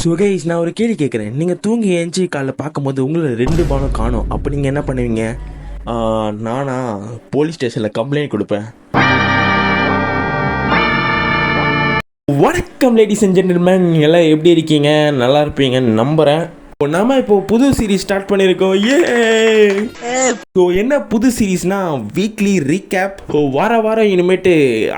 சுகேஷ், நான் ஒரு கேள்வி கேட்குறேன். நீங்கள் தூங்கி ஏஞ்சி காலைல பார்க்கும்போது உங்களை 2 பானம் காணோம். அப்போ நீங்கள் என்ன பண்ணுவீங்க? நானா போலீஸ் ஸ்டேஷனில் கம்ப்ளைண்ட் கொடுப்பேன். வணக்கம் லேடிஸ் அண்ட் ஜென்டில்மேன், எல்லாம் எப்படி இருக்கீங்க? நல்லா இருப்பீங்கன்னு நம்புகிறேன். நாம இப்போ புது சீரீஸ் ஸ்டார்ட் பண்ணியிருக்கோம். ஸோ என்ன புது சீரீஸ்னா வீக்லி ரீகேப். வாரம் இனிமேட்டு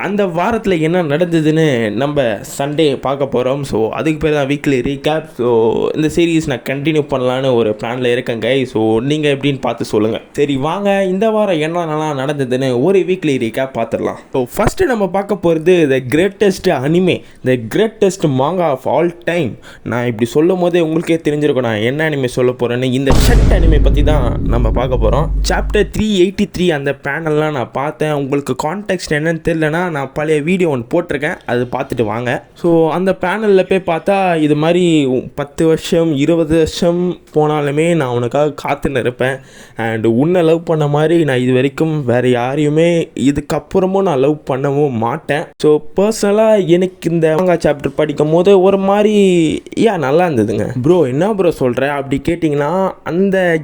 அந்த வாரத்தில் என்ன நடந்ததுன்னு நம்ம சண்டே பார்க்க போகிறோம். ஸோ அதுக்கு பேர் தான் வீக்லி ரீகேப். ஸோ இந்த சீரீஸ் நான் கண்டினியூ பண்ணலான்னு ஒரு பிளானில் இருக்கேங்க. ஸோ நீங்கள் எப்படின்னு பார்த்து சொல்லுங்கள். சரி வாங்க, இந்த வாரம் என்னென்னலாம் நடந்ததுன்னு ஒரு வீக்லி ரீகேப் பார்த்துடலாம். ஸோ ஃபஸ்ட்டு நம்ம பார்க்க போகிறது the greatest anime, the greatest மாங்கா ஆஃப் ஆல் டைம். நான் இப்படி சொல்லும் போதே உங்களுக்கே தெரிஞ்சிருக்கும் நான் என்ன அனிமே சொல்ல போகிறேன்னு. இந்த ஷட் அனிமே பற்றி தான் நம்ம பார்க்க போகிறோம். சாப்டர் 383 அந்த பேனல்லாம் நான் பார்த்தேன். உங்களுக்கு கான்டெக்ட் என்னன்னு தெரியலனா நான் பழைய வீடியோ ஒன்று போட்டிருக்கேன், அது பார்த்துட்டு வாங்க. ஸோ அந்த பேனலில் போய் பார்த்தா இது மாதிரி 10 வருஷம் 20 வருஷம் போனாலுமே நான் உனக்காக காத்துன்னு இருப்பேன். அண்ட் உன்னை லவ் பண்ண மாதிரி நான் இது வரைக்கும் வேறு யாரையுமே இதுக்கப்புறமும் நான் லவ் பண்ணவும் மாட்டேன். ஸோ பர்சனலாக எனக்கு இந்த மாங்கா சாப்டர் படிக்கும் போது ஒரு மாதிரி நல்லா இருந்ததுங்க. ப்ரோ என்ன ப்ரோ சொல்கிறேன் அப்படி கேட்டிங்கன்னா,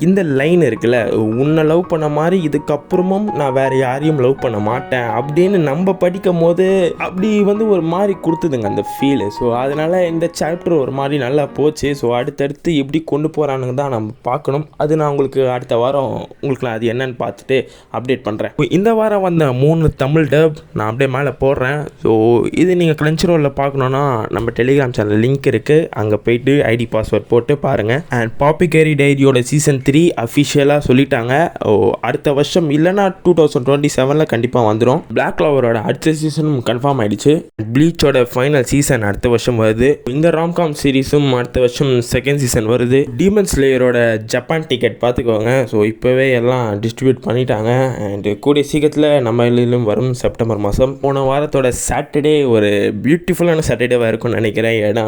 இந்த லைன் இருக்குல்ல, உன்னை லவ் பண்ண மாதிரி இதுக்கப்புறமும் நான் வேறு யாரையும் லவ் பண்ண மாட்டேன் அப்படின்னு நம்ம படிக்கும் போது அப்படி ஒரு மாதிரி கொடுத்துதுங்க அந்த ஃபீலு. ஸோ அதனால் இந்த சாப்டர் ஒரு மாதிரி நல்லா போச்சு. ஸோ அடுத்தடுத்து எப்படி கொண்டு போகிறானுங்க தான் நம்ம பார்க்கணும். அது நான் உங்களுக்கு அடுத்த வாரம் உங்களுக்கு அது என்னன்னு பார்த்துட்டு அப்டேட் பண்ணுறேன். இந்த வாரம் வந்த 3 தமிழ் டப் நான் அப்படியே மேலே போடுறேன். ஸோ இது நீங்கள் கிரன்ச்சிரோலில் பார்க்கணுன்னா நம்ம டெலிகிராம் சேனல் லிங்க் இருக்குது, அங்கே போய்ட்டு ஐடி பாஸ்வேர்ட் போட்டு பாருங்கள். அண்ட் பாப்பிகேரி டைரியோட சீசன் 3 அஃபிஷியலாக சொல்லிட்டாங்க. அடுத்த வருஷம் இல்லைனா 2027 கண்டிப்பாக வந்துடும். பிளாக் கிளவரோட அடுத்த சீசனும் கன்ஃபார்ம் ஆகிடுச்சு. ப்ளீச்சோட ஃபைனல் சீசன் அடுத்த வருஷம் வருது. இந்த ராம்காம் சீரீஸும் அடுத்த வருஷம் செகண்ட் சீசன் வருது. டீமன் ஸ்லேயரோட ஜப்பான் டிக்கெட் பார்த்துக்கோங்க. ஸோ இப்போவே எல்லாம் டிஸ்ட்ரிபியூட் பண்ணிட்டாங்க. அண்ட் கூடிய சீக்கிரத்தில் நம்ம இதிலும் வரும் செப்டம்பர் மாதம். போன வாரத்தோட சாட்டர்டே ஒரு பியூட்டிஃபுல்லான சாட்டர்டேவாக இருக்கும்னு நினைக்கிறேன். ஏன்னா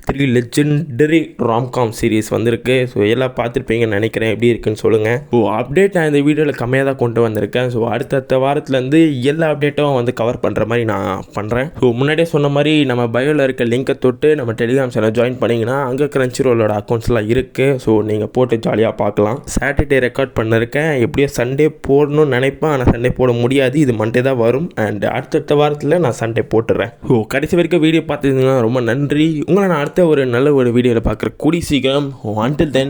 3 லெஜெண்டரி ராம்காம் சீரீஸ் வந்திருக்கு. ஸோ எல்லாம் பார்த்துருப்பீங்கன்னு நினைக்கிறேன். எப்படி இருக்குன்னு சொல்லுங்கள். ஸோ அப்டேட் நான் இந்த வீடியோவில் கம்மியாக தான் கொண்டு வந்திருக்கேன். ஸோ அடுத்த வாரத்துலேருந்து எல்லா அப்டேட்டும் கவர் பண்ணுற மாதிரி நான் பண்ணுறேன். ஸோ முன்னாடியே சொன்ன மாதிரி நம்ம பயோவில் இருக்க லிங்கை தொட்டு நம்ம டெலிகிராம் சேனல் ஜாயின் பண்ணிங்கன்னா அங்கே கிரன்ச்சிரோலோட அக்கௌண்ட்ஸ்லாம் இருக்குது. ஸோ நீங்கள் போட்டு ஜாலியாக பார்க்கலாம். சாட்டர்டே ரெக்கார்ட் பண்ணிருக்கேன். எப்படியோ சண்டே போடணும்னு நினைப்பேன், ஆனால் சண்டே போட முடியாது. இது மண்டே தான் வரும். அண்ட் அடுத்த வாரத்தில் நான் சண்டே போட்டுறேன். ஸோ கடைசி வரைக்கும் வீடியோ பார்த்துருந்தீங்கன்னா ரொம்ப நன்றி. உங்களை நான் அடுத்த ஒரு நல்ல ஒரு வீடியோவில் பார்க்குறேன் கூடி சீக்கிரம். Until then,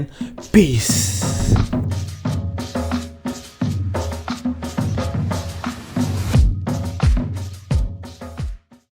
peace.